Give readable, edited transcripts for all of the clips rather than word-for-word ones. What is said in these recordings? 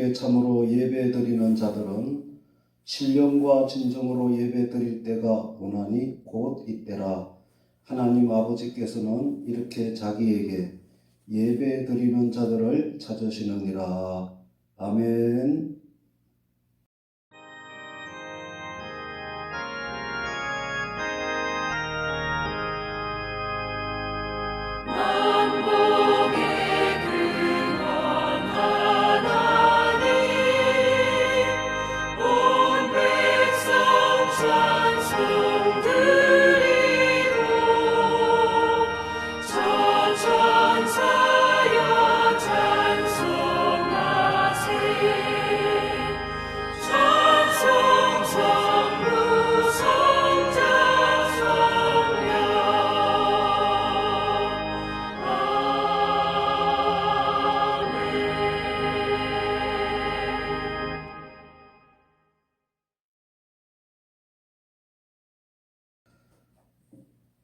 아버지께 참으로 예배드리는 자들은 신령과 진정으로 예배드릴 때가 오나니 곧 이때라. 하나님 아버지께서는 이렇게 자기에게 예배드리는 자들을 찾으시느니라. 아멘.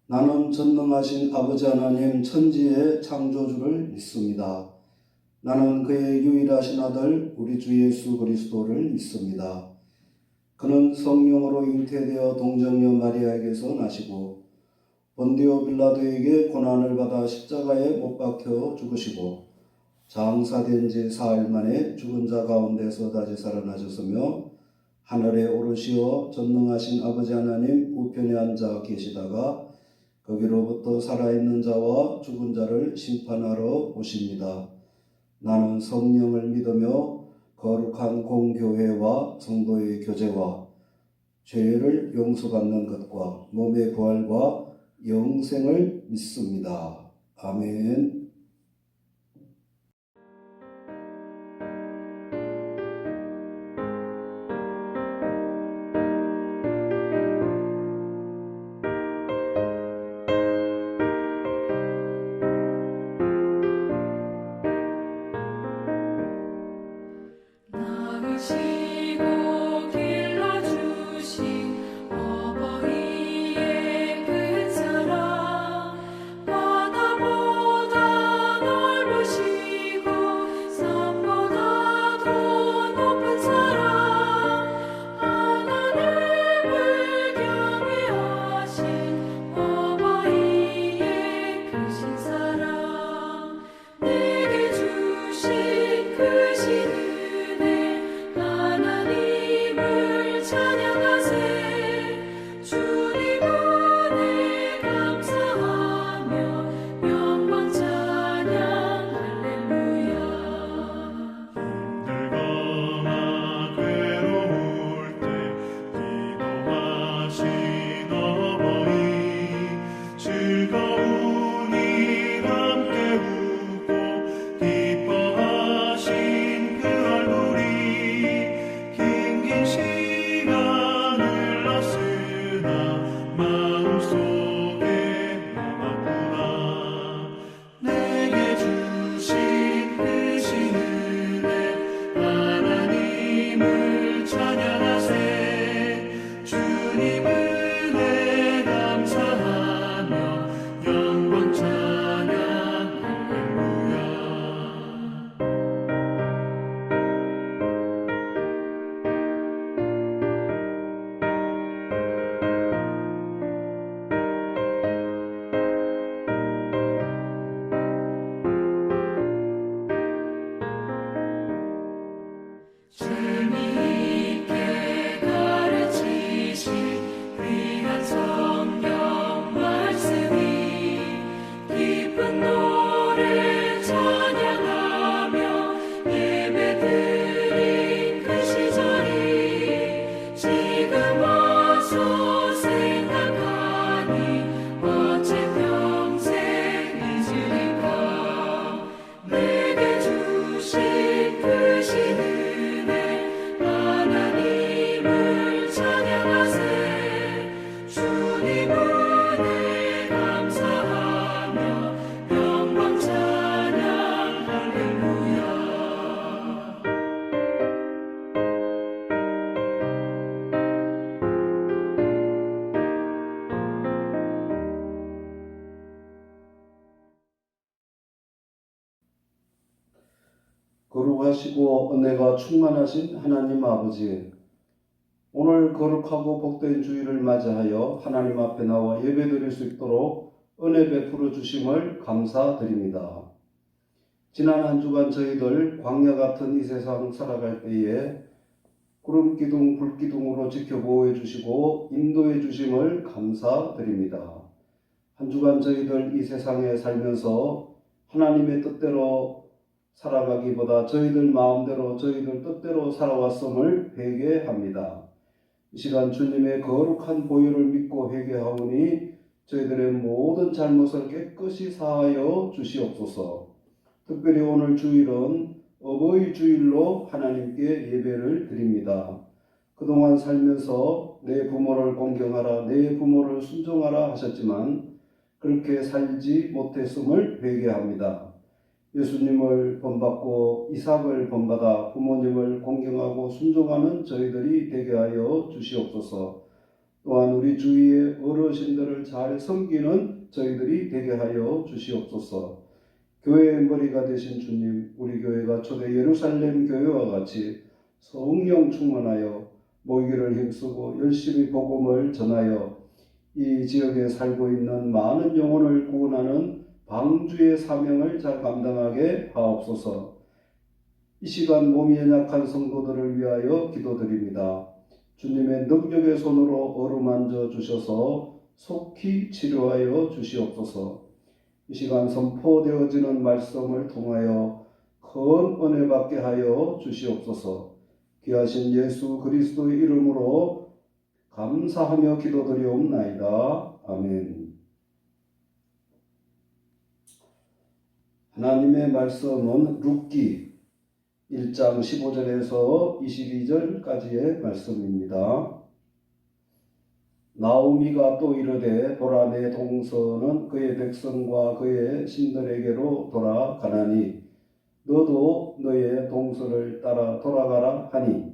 나는 전능하신 아버지 하나님 천지의 창조주를 믿습니다. 나는 그의 유일하신 아들 우리 주 예수 그리스도를 믿습니다. 그는 성령으로 잉태되어 동정녀 마리아에게서 나시고 본디오 빌라도에게 고난을 받아 십자가에 못 박혀 죽으시고 장사된 지 사흘 만에 죽은 자 가운데서 다시 살아나셨으며 하늘에 오르시어 전능하신 아버지 하나님 우편에 앉아 계시다가 거기로부터 살아있는 자와 죽은 자를 심판하러 오십니다. 나는 성령을 믿으며 거룩한 공교회와 성도의 교제와 죄를 용서받는 것과 몸의 부활과 영생을 믿습니다. 아멘. 나으시고 길러주신 어버이의 큰 사랑 바다보다 자비하시고 은혜가 충만하신 하나님 아버지, 오늘 거룩하고 복된 주일을 맞이하여 하나님 앞에 나와 예배드릴 수 있도록 은혜 베풀어 주심을 감사드립니다. 지난 한 주간 저희들 광야 같은 이 세상 살아갈 때에 구름기둥 불기둥으로 지켜보호해 주시고 인도해 주심을 감사드립니다. 한 주간 저희들 이 세상에 살면서 하나님의 뜻대로 살아가기보다 저희들 마음대로 저희들 뜻대로 살아왔음을 회개합니다. 이 시간 주님의 거룩한 보혈을 믿고 회개하오니 저희들의 모든 잘못을 깨끗이 사하여 주시옵소서. 특별히 오늘 주일은 어버이 주일로 하나님께 예배를 드립니다. 그동안 살면서 내 부모를 공경하라, 내 부모를 순종하라 하셨지만 그렇게 살지 못했음을 회개합니다. 예수님을 본받고 이삭을 본받아 부모님을 공경하고 순종하는 저희들이 되게 하여 주시옵소서. 또한 우리 주위의 어르신들을 잘 섬기는 저희들이 되게 하여 주시옵소서. 교회의 머리가 되신 주님, 우리 교회가 초대 예루살렘 교회와 같이 성령 충만하여 모이기를 힘쓰고 열심히 복음을 전하여 이 지역에 살고 있는 많은 영혼을 구원하는 방주의 사명을 잘 감당하게 하옵소서. 이 시간 몸이 연약한 성도들을 위하여 기도드립니다. 주님의 능력의 손으로 어루만져 주셔서 속히 치료하여 주시옵소서. 이 시간 선포되어지는 말씀을 통하여 큰 은혜 받게 하여 주시옵소서. 귀하신 예수 그리스도의 이름으로 감사하며 기도드리옵나이다. 아멘. 하나님의 말씀은 룻기 1장 15절에서 22절까지의 말씀입니다. 나오미가 또 이르되 보라 내 동서는 그의 백성과 그의 신들에게로 돌아가나니 너도 너의 동서를 따라 돌아가라 하니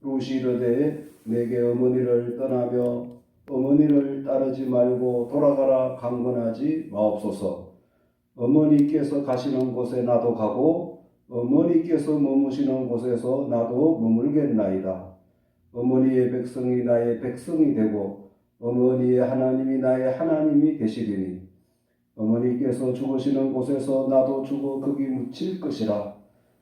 룻이 이르되 내게 어머니를 떠나며 어머니를 따르지 말고 돌아가라 강건하지 마옵소서. 어머니께서 가시는 곳에 나도 가고 어머니께서 머무시는 곳에서 나도 머물겠나이다. 어머니의 백성이 나의 백성이 되고 어머니의 하나님이 나의 하나님이 되시리니 어머니께서 죽으시는 곳에서 나도 죽어 거기 묻힐 것이라.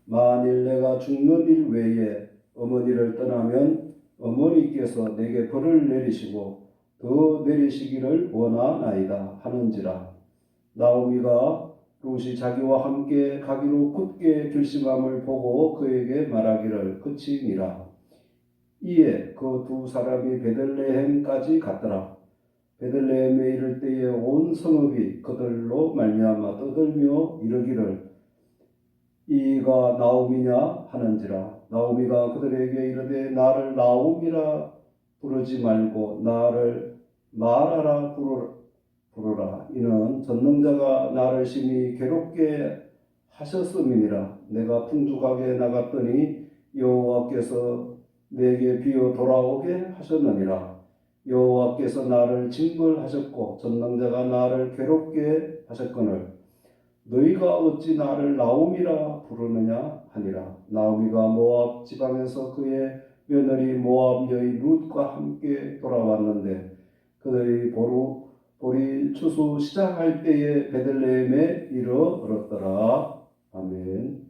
만일 내가 죽는 일 외에 어머니를 떠나면 어머니께서 내게 벌을 내리시고 더 내리시기를 원하나이다 하는지라. 나오미가 룻이 자기와 함께 가기로 굳게 결심함을 보고 그에게 말하기를 그치니라. 이에 그 두 사람이 베들레헴까지 갔더라. 베들레헴에 이를 때에 온 성읍이 그들로 말미암아 떠들며 이르기를 이가 나오미냐 하는지라. 나오미가 그들에게 이르되 나를 나오미라 부르지 말고 나를 마라라 부르라. 이는 전능자가 나를 심히 괴롭게 하셨음이니라. 내가 풍족하게 나갔더니 여호와께서 내게 비어 돌아오게 하셨느니라. 여호와께서 나를 징벌하셨고 전능자가 나를 괴롭게 하셨거늘 너희가 어찌 나를 나오미라 부르느냐 하니라. 나오미가 모압 지방에서 그의 며느리 모압 여인 룻과 함께 돌아왔는데 그들이 보리 추수 시작할 때에 베들레헴에 이르렀더라. 아멘.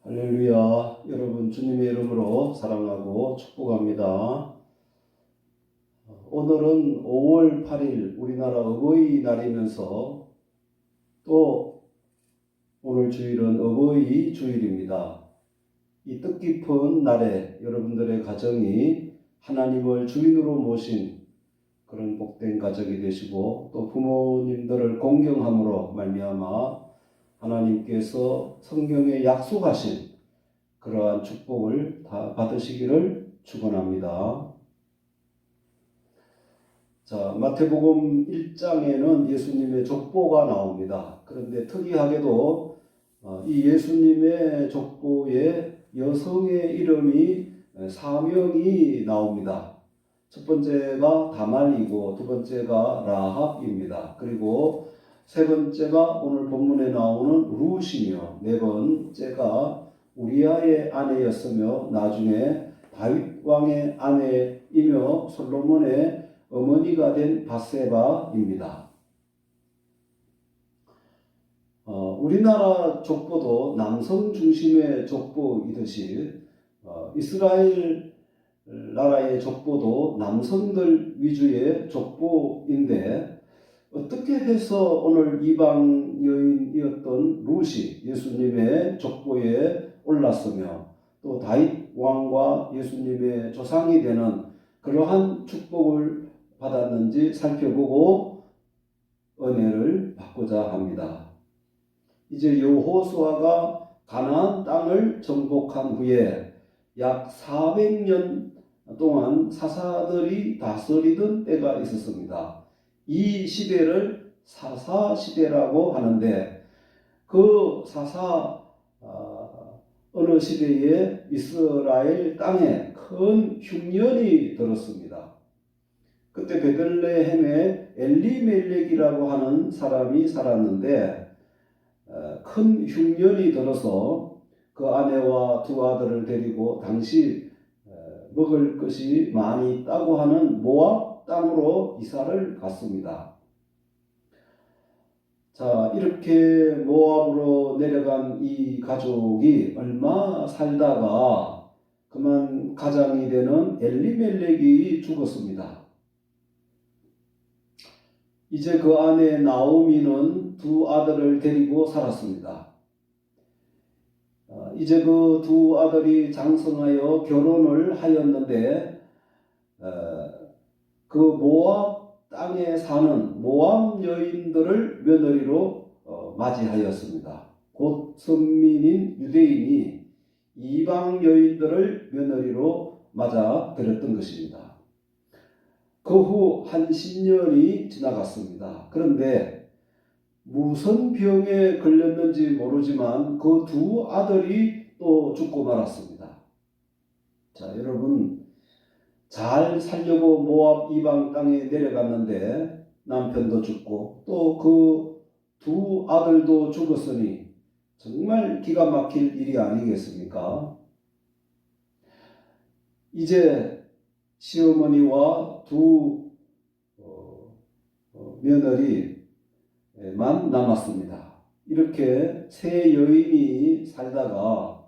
할렐루야. 여러분 주님의 이름으로 사랑하고 축복합니다. 오늘은 5월 8일 우리나라 어버이날이면서 또 오늘 주일은 어버이 주일입니다. 이 뜻깊은 날에 여러분들의 가정이 하나님을 주인으로 모신 그런 복된 가정이 되시고 또 부모님들을 공경함으로 말미암아 하나님께서 성경에 약속하신 그러한 축복을 다 받으시기를 축원합니다. 자, 마태복음 1장에는 예수님의 족보가 나옵니다. 그런데 특이하게도 이 예수님의 족보에 여성의 이름이 4명이 나옵니다. 첫 번째가 다말이고 두 번째가 라합입니다. 그리고 세 번째가 오늘 본문에 나오는 룻이며 네 번째가 우리아의 아내였으며 나중에 다윗 왕의 아내이며 솔로몬의 어머니가 된 밧세바입니다. 우리나라 족보도 남성 중심의 족보이듯이 이스라엘 나라의 족보도 남성들 위주의 족보인데 어떻게 해서 오늘 이방 여인이었던 룻이 예수님의 족보에 올랐으며 또 다윗 왕과 예수님의 조상이 되는 그러한 축복을 받았는지 살펴보고 은혜를 받고자 합니다. 이제 여호수아가 가나안 땅을 정복한 후에 약 400년 동안 사사들이 다스리던 때가 있었습니다. 이 시대를 사사시대라고 하는데 그 어느 시대에 이스라엘 땅에 큰 흉년이 들었습니다. 그때 베들레헴에 엘리멜렉이라고 하는 사람이 살았는데 큰 흉년이 들어서 그 아내와 두 아들을 데리고 당시 먹을 것이 많이 있다고 하는 모압 땅으로 이사를 갔습니다. 자, 이렇게 모압으로 내려간 이 가족이 얼마 살다가 그만 가장이 되는 엘리멜렉이 죽었습니다. 이제 그 아내 나오미는 두 아들을 데리고 살았습니다. 이제 그 두 아들이 장성하여 결혼을 하였는데 그 모압 땅에 사는 모압 여인들을 며느리로 맞이하였습니다. 곧 선민인 유대인이 이방 여인들을 며느리로 맞아들였던 것입니다. 그 후 한 10년이 지나갔습니다. 그런데 무슨 병에 걸렸는지 모르지만 그 두 아들이 또 죽고 말았습니다. 자, 여러분 잘 살려고 모압 이방 땅에 내려갔는데 남편도 죽고 또 그 두 아들도 죽었으니 정말 기가 막힐 일이 아니겠습니까? 이제 시어머니와 두 며느리만 남았습니다. 이렇게 세 여인이 살다가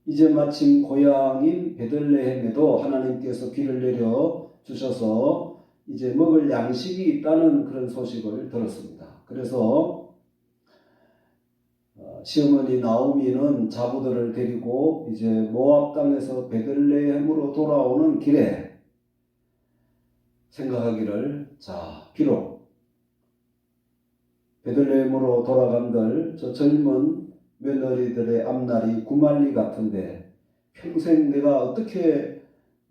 이제 마침 고향인 베들레헴에도 하나님께서 비를 내려 주셔서 이제 먹을 양식이 있다는 그런 소식을 들었습니다. 그래서 시어머니 나오미는 자부들을 데리고 이제 모압 땅에서 베들레헴으로 돌아오는 길에 생각하기를, 자, 비록 베들레헴으로 돌아간들 저 젊은 며느리들의 앞날이 구말리 같은데 평생 내가 어떻게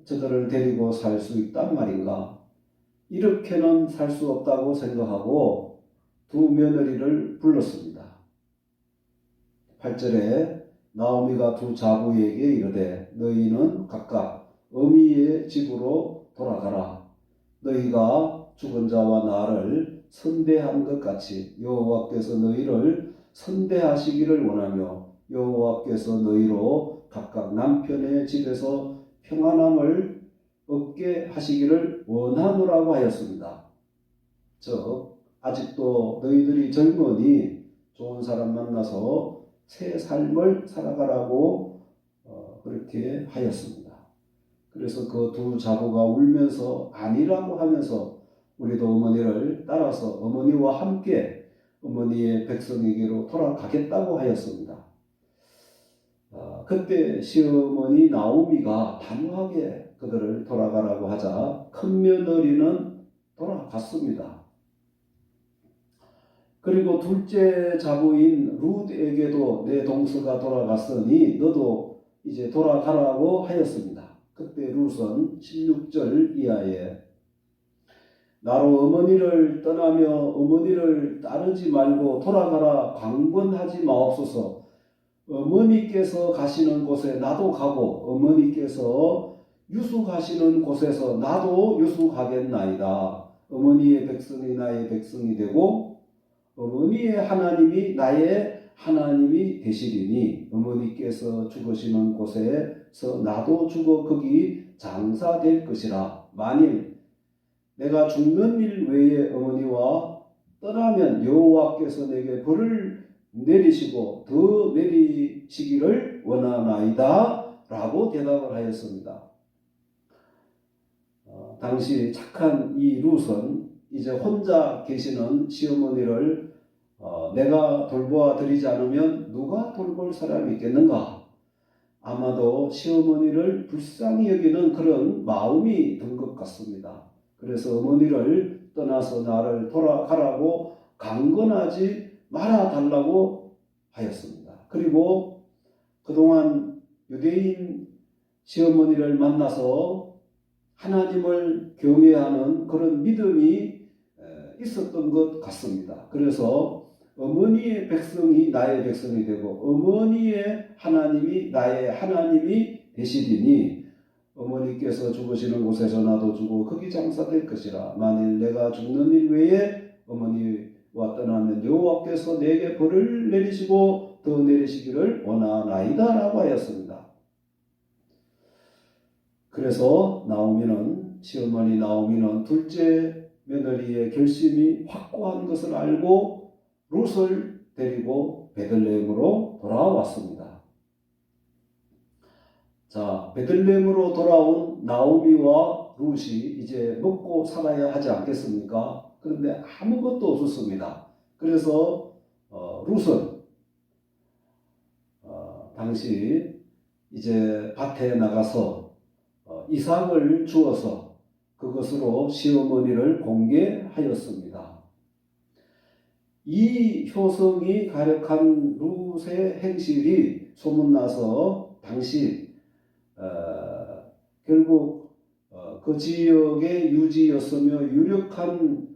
저들을 데리고 살 수 있단 말인가? 이렇게는 살 수 없다고 생각하고 두 며느리를 불렀습니다. 8절에 나오미가 두 자부에게 이르되 너희는 각각 어미의 집으로 돌아가라. 너희가 죽은 자와 나를 선대한 것 같이 여호와께서 너희를 선대하시기를 원하며 여호와께서 너희로 각각 남편의 집에서 평안함을 얻게 하시기를 원하노라고 하였습니다. 즉 아직도 너희들이 젊으니 좋은 사람 만나서 새 삶을 살아가라고 그렇게 하였습니다. 그래서 그 두 자부가 울면서 아니라고 하면서 우리도 어머니를 따라서 어머니와 함께 어머니의 백성에게로 돌아가겠다고 하였습니다. 그때 시어머니 나오미가 단호하게 그들을 돌아가라고 하자 큰 며느리는 돌아갔습니다. 그리고 둘째 자부인 룻에게도 내 동서가 돌아갔으니 너도 이제 돌아가라고 하였습니다. 그때 룻은 16절 이하에 나로 어머니를 떠나며 어머니를 따르지 말고 돌아가라 강권하지 마옵소서. 어머니께서 가시는 곳에 나도 가고 어머니께서 유숙하시는 곳에서 나도 유숙하겠나이다. 어머니의 백성이 나의 백성이 되고 어머니의 하나님이 나의 하나님이 되시리니 어머니께서 죽으시는 곳에서 나도 죽어 거기 장사될 것이라. 만일 내가 죽는 일 외에 어머니와 떠나면 여호와께서 내게 벌을 내리시고 더 내리시기를 원하나이다 라고 대답을 하였습니다. 당시 착한 이 룻은 이제 혼자 계시는 시어머니를 내가 돌보아 드리지 않으면 누가 돌볼 사람이 있겠는가? 아마도 시어머니를 불쌍히 여기는 그런 마음이 든 것 같습니다. 그래서 어머니를 떠나서 나를 돌아가라고 강권하지 말아달라고 하였습니다. 그리고 그동안 유대인 시어머니를 만나서 하나님을 경외하는 그런 믿음이 있었던 것 같습니다. 그래서 어머니의 백성이 나의 백성이 되고 어머니의 하나님이 나의 하나님이 되시리니 어머니께서 죽으시는 곳에서 나도 죽어 거기 장사될 것이라. 만일 내가 죽는 일 외에 어머니와 떠나면 여호와께서 내게 벌을 내리시고 더 내리시기를 원하나이다 라고 하였습니다. 그래서 시어머니 나오미는 둘째 며느리의 결심이 확고한 것을 알고 룻을 데리고 베들레헴으로 돌아왔습니다. 자, 베들레헴으로 돌아온 나오미와 룻이 이제 먹고 살아야 하지 않겠습니까? 그런데 아무것도 없었습니다. 그래서 룻은 당시 이제 밭에 나가서 이삭을 주어서 그것으로 시어머니를 공개하였습니다. 이 효성이 가력한 룻의 행실이 소문나서 당시 결국 그 지역의 유지였으며 유력한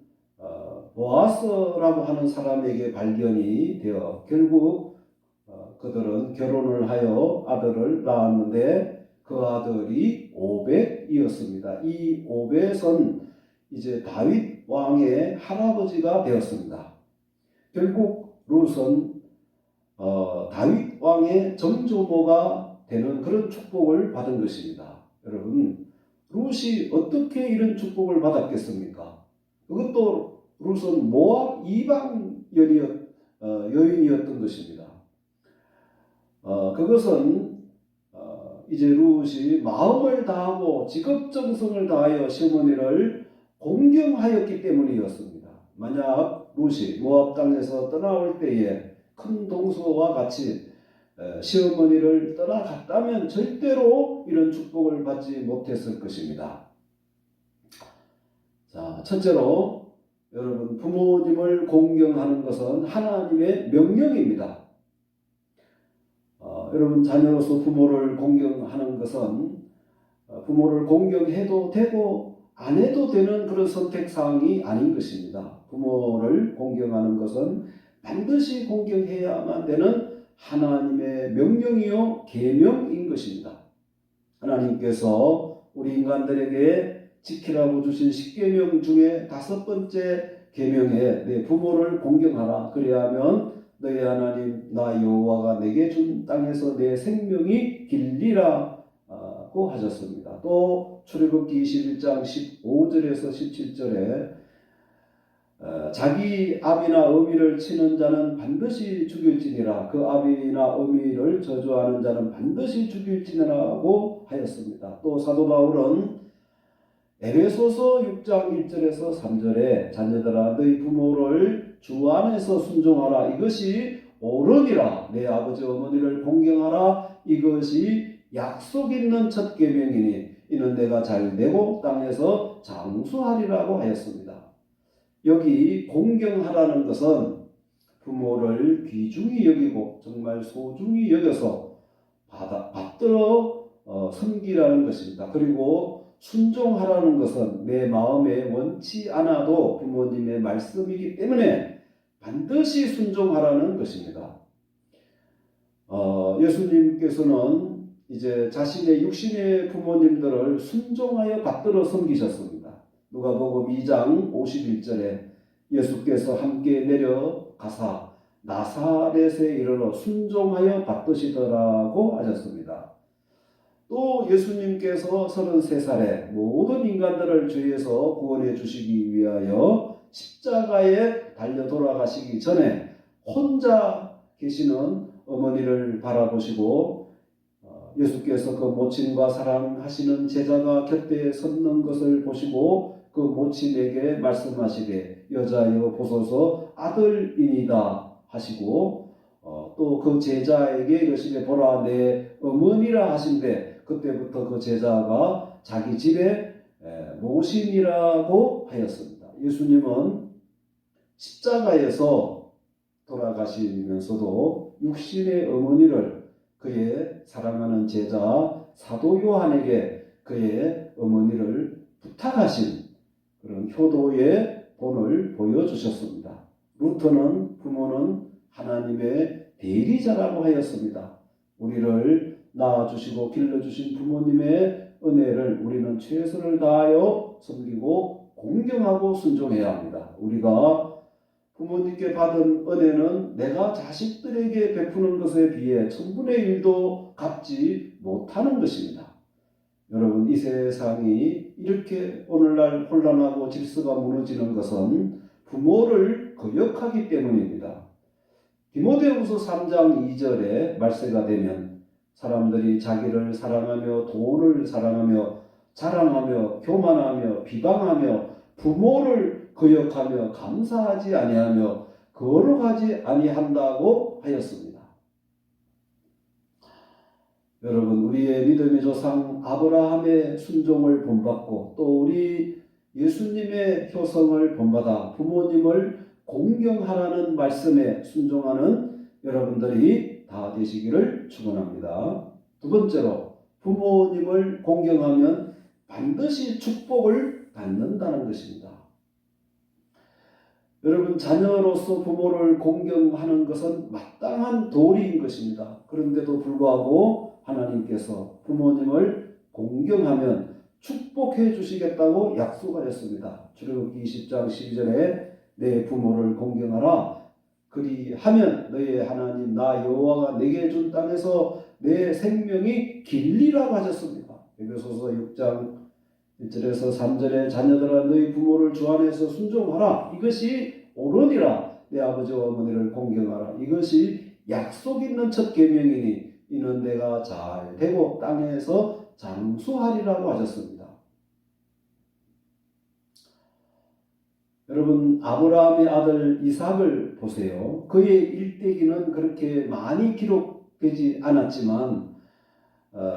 보아스라고 하는 사람에게 발견이 되어 결국 그들은 결혼을 하여 아들을 낳았는데 그 아들이 오벳이었습니다. 이 오벳은 이제 다윗 왕의 할아버지가 되었습니다. 결국 룻은 다윗 왕의 정조모가 되는 그런 축복을 받은 것입니다. 여러분, 룻이 어떻게 이런 축복을 받았겠습니까? 그것도 룻은 모압 이방 여인이었던 것입니다. 그것은 이제 룻이 마음을 다하고 직업정성을 다하여 시어머니를 공경하였기 때문이었습니다. 만약 룻이 모압 땅에서 떠나올 때에 큰 동서와 같이 시어머니를 떠나갔다면 절대로 이런 축복을 받지 못했을 것입니다. 자, 첫째로 여러분, 부모님을 공경하는 것은 하나님의 명령입니다. 여러분, 자녀로서 부모를 공경하는 것은 부모를 공경해도 되고 안 해도 되는 그런 선택사항이 아닌 것입니다. 부모를 공경하는 것은 반드시 공경해야만 되는 하나님의 명령이요 계명인 것입니다. 하나님께서 우리 인간들에게 지키라고 주신 10계명 중에 5번째 계명에 내 부모를 공경하라. 그래야면 너희 하나님 나 여호와가 내게 준 땅에서 내 생명이 길리라고 하셨습니다. 또 출애굽기 21장 15절에서 17절에 자기 아비나 어미를 치는 자는 반드시 죽일지니라. 그 아비나 어미를 저주하는 자는 반드시 죽일지니라고 하였습니다. 또 사도 바울은 에베소서 6장 1절에서 3절에 자녀들아 너희 부모를 주 안에서 순종하라. 이것이 옳으니라. 내 아버지 어머니를 공경하라. 이것이 약속 있는 첫 계명이니 이는 내가 잘되고 땅에서 장수하리라고 하였습니다. 여기 공경하라는 것은 부모를 귀중히 여기고 정말 소중히 여겨서 받들어 섬기라는 것입니다. 그리고 순종하라는 것은 내 마음에 원치 않아도 부모님의 말씀이기 때문에 반드시 순종하라는 것입니다. 예수님께서는 이제 자신의 육신의 부모님들을 순종하여 받들어 섬기셨습니다. 누가복음 2장 51절에 예수께서 함께 내려가사 나사렛에 이르러 순종하여 받드시더라고 하셨습니다. 또 예수님께서 33살에 모든 인간들을 죄에서 구원해 주시기 위하여 십자가에 달려 돌아가시기 전에 혼자 계시는 어머니를 바라보시고 예수께서 그 모친과 사랑하시는 제자가 곁에 섰는 것을 보시고 그 모친에게 말씀하시되 여자여 보소서 아들이니이다 하시고 또 그 제자에게 이르시되 보라 내 어머니라 하신데 그때부터 그 제자가 자기 집에 모시니라고 하였습니다. 예수님은 십자가에서 돌아가시면서도 육신의 어머니를 그의 사랑하는 제자 사도 요한에게 그의 어머니를 부탁하신 그런 효도의 본을 보여주셨습니다. 루터는 부모는 하나님의 대리자라고 하였습니다. 우리를 낳아주시고 길러주신 부모님의 은혜를 우리는 최선을 다하여 섬기고 공경하고 순종해야 합니다. 우리가 부모님께 받은 은혜는 내가 자식들에게 베푸는 것에 비해 1000분의 1도 갚지 못하는 것입니다. 여러분, 이 세상이 이렇게 오늘날 혼란하고 질서가 무너지는 것은 부모를 거역하기 때문입니다. 디모데후서 3장 2절에 말세가 되면 사람들이 자기를 사랑하며 돈을 사랑하며 자랑하며 교만하며 비방하며 부모를 거역하며 감사하지 아니하며 거룩하지 아니한다고 하였습니다. 여러분, 우리의 믿음의 조상 아브라함의 순종을 본받고 또 우리 예수님의 효성을 본받아 부모님을 공경하라는 말씀에 순종하는 여러분들이 다 되시기를 축원합니다. 두 번째로 부모님을 공경하면 반드시 축복을 받는다는 것입니다. 여러분, 자녀로서 부모를 공경하는 것은 마땅한 도리인 것입니다. 그런데도 불구하고 하나님께서 부모님을 공경하면 축복해 주시겠다고 약속하셨습니다. 출애굽기 20장 12절에 내 부모를 공경하라. 그리하면 너의 하나님 나 여호와가 내게 준 땅에서 내 생명이 길리라고 하셨습니다. 에베소서 6장 1절에서 3절에 자녀들아 너희 부모를 주 안에서 순종하라. 이것이 옳으니라. 내 아버지와 어머니를 공경하라. 이것이 약속 있는 첫 계명이니 이는 내가 잘 되고 땅에서 장수하리라고 하셨습니다. 여러분, 아브라함의 아들 이삭을 보세요. 그의 일대기는 그렇게 많이 기록되지 않았지만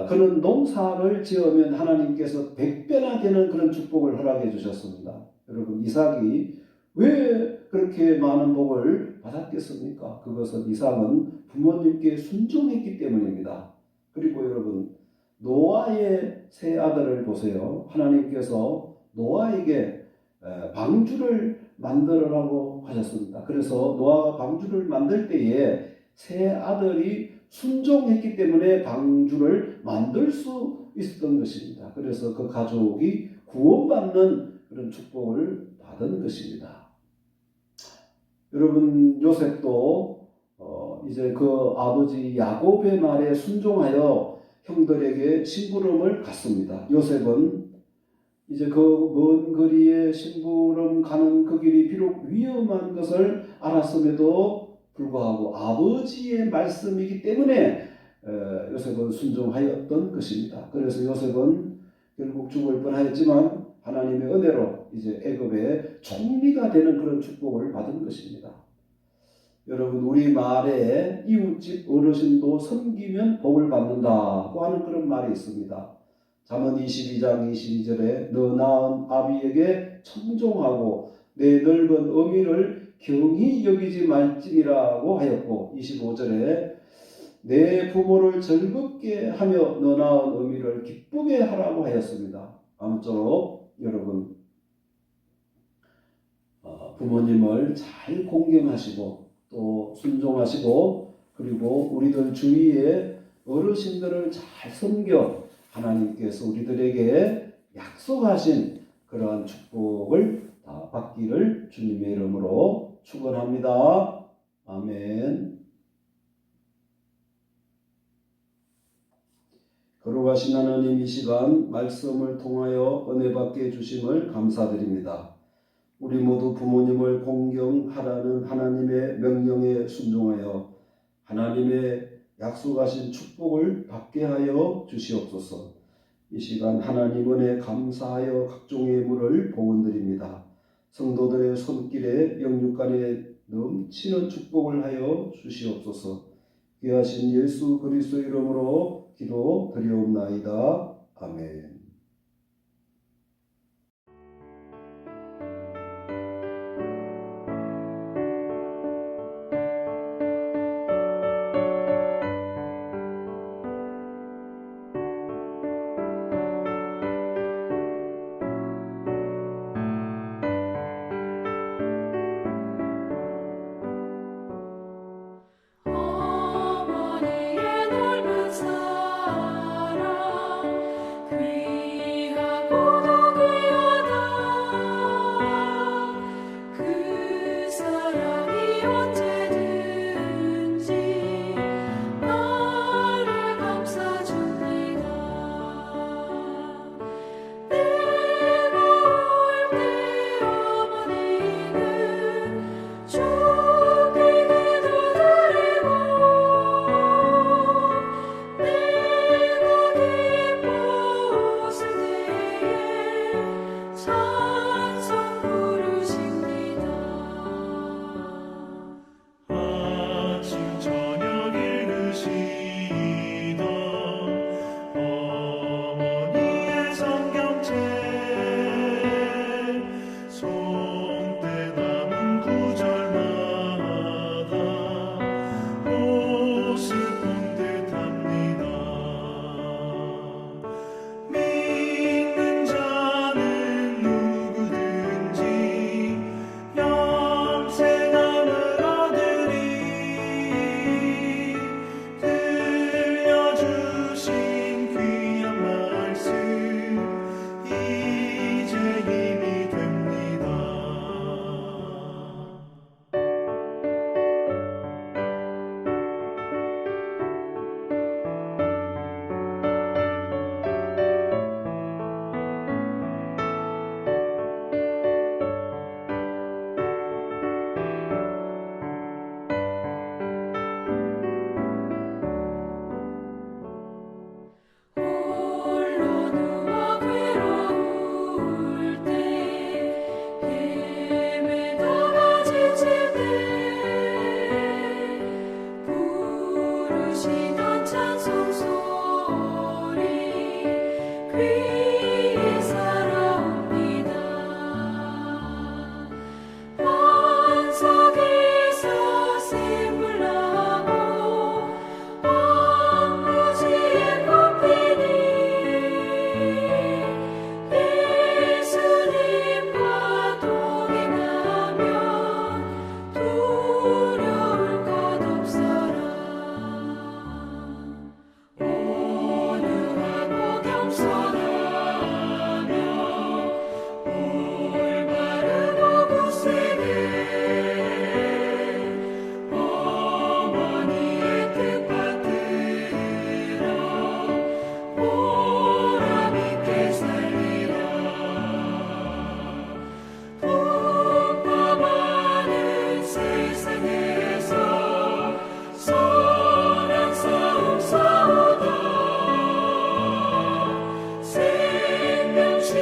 그는 농사를 지으면 하나님께서 100배나 되는 그런 축복을 허락해 주셨습니다. 여러분, 이삭이 왜 그렇게 많은 복을 받았겠습니까? 그것은 이삭은 부모님께 순종했기 때문입니다. 그리고 여러분, 노아의 세 아들을 보세요. 하나님께서 노아에게 방주를 만들으라고 하셨습니다. 그래서 노아가 방주를 만들 때에 세 아들이 순종했기 때문에 방주를 만들 수 있었던 것입니다. 그래서 그 가족이 구원받는 그런 축복을 받은 것입니다. 여러분, 요셉도 이제 그 아버지 야곱의 말에 순종하여 형들에게 심부름을 갔습니다. 요셉은 이제 그 먼 거리에 심부름 가는 그 길이 비록 위험한 것을 알았음에도 불구하고 아버지의 말씀이기 때문에 요셉은 순종하였던 것입니다. 그래서 요셉은 결국 죽을 뻔하였지만 하나님의 은혜로 이제 애굽의 총리가 되는 그런 축복을 받은 것입니다. 여러분, 우리 말에 이웃집 어르신도 섬기면 복을 받는다고 하는 그런 말이 있습니다. 잠언 22장 22절에 너 낳은 아비에게 청종하고 내 늙은 어미를 경히 여기지 말지니라고 하였고 25절에 내 부모를 즐겁게 하며 너 낳은 어미를 기쁘게 하라고 하였습니다. 아무쪼록 여러분 부모님을 잘 공경하시고 또 순종하시고 그리고 우리들 주위에 어르신들을 잘 섬겨 하나님께서 우리들에게 약속하신 그러한 축복을 다 받기를 주님의 이름으로 축원합니다. 아멘. 거룩하신 하나님, 이 시간 말씀을 통하여 은혜 받게 해주심을 감사드립니다. 우리 모두 부모님을 공경하라는 하나님의 명령에 순종하여 하나님의 약속하신 축복을 받게 하여 주시옵소서. 이 시간 하나님 은혜 감사하여 각종의 예물을 봉헌드립니다. 성도들의 손길에 영육간에 넘치는 축복을 하여 주시옵소서. 귀하신 예수 그리스도 이름으로 기도드리옵나이다. 아멘. 어머니의 넓은 사랑 귀하고도 귀하다. 그 사랑이 언제든지 나를 감싸줍니다. 내가 올 때 어머니는 주께 기도드리고 내가 기뻐 웃을 때에 찬송 부르십니다. 아침 저녁 읽으시던 어머니의 성경책 손때 남은 구절마다 옷을 본 듯합니다. 믿는 자는 누구든지 영생함을 얻으리. 들려주신 귀한 말씀 이제 힘이 됩니다. 홀로 누워 괴로울 때 헤매다가 지칠 때 부르시던 찬송 소리 귀에 살아옵니다. 반석에서 샘물 나고 왕무지에 꽃피니 예수님과 동행하면 두려울 것 없어라. 온유하고 겸손하며 올바르고 굳세게 어머니의 뜻받들어 보람있게 살리라. 풍파많은 세상에서 선한 싸움 싸우다 생명실에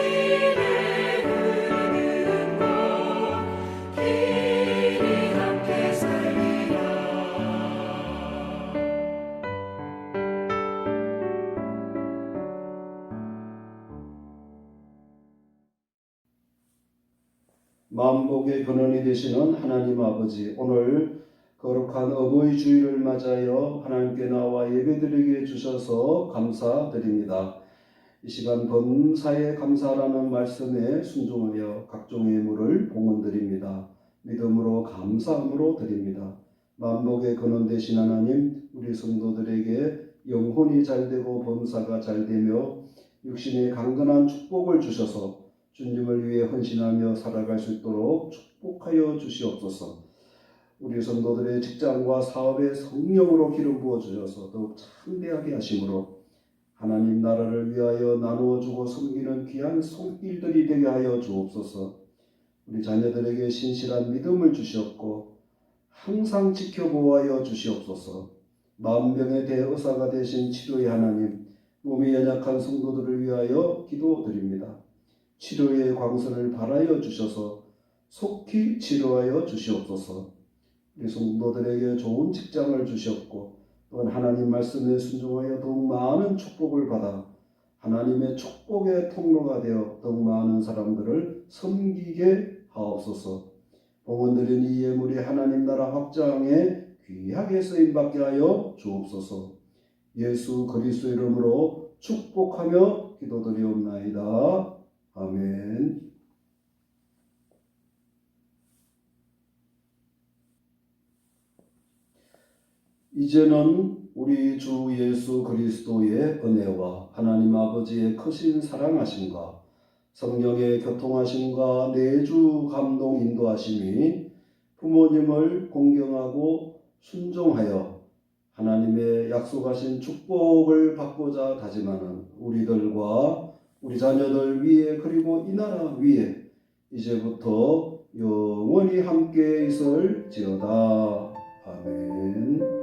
흐르는 곳 길이 함께 살리라. 만복의 근원이 되시는 하나님 아버지, 오늘 거룩한 어버이 주일을 맞아여 하나님께 나와 예배드리게 주셔서 감사드립니다. 이 시간 범사에 감사라는 말씀에 순종하며 각종의 예물을 봉헌드립니다. 믿음으로 감사함으로 드립니다. 만복의 근원 되신 하나님, 우리 성도들에게 영혼이 잘되고 범사가 잘되며 육신의 강건한 축복을 주셔서 주님을 위해 헌신하며 살아갈 수 있도록 축복하여 주시옵소서. 우리 성도들의 직장과 사업에 성령으로 기름 부어 주셔서 더욱 창대하게 하심으로 하나님 나라를 위하여 나누어 주고 섬기는 귀한 손길들이 되게 하여 주옵소서. 우리 자녀들에게 신실한 믿음을 주시옵고 항상 지켜보아여 주시옵소서. 마음병의 대의사가 되신 치료의 하나님, 몸이 연약한 성도들을 위하여 기도드립니다. 치료의 광선을 발하여 주셔서 속히 치료하여 주시옵소서. 우리 성도들에게 좋은 직장을 주시옵고 또한 하나님 말씀에 순종하여 더욱 많은 축복을 받아 하나님의 축복의 통로가 되어 더욱 많은 사람들을 섬기게 하옵소서. 봉헌드린 이 예물이 하나님 나라 확장에 귀하게 쓰임받게 하여 주옵소서. 예수 그리스도 이름으로 축복하며 기도드리옵나이다. 아멘. 이제는 우리 주 예수 그리스도의 은혜와 하나님 아버지의 크신 사랑하심과 성령의 교통하심과 내주 감동 인도하심이 부모님을 공경하고 순종하여 하나님의 약속하신 축복을 받고자 다짐하는 우리들과 우리 자녀들 위에 그리고 이 나라 위에 이제부터 영원히 함께 있을지어다. 아멘.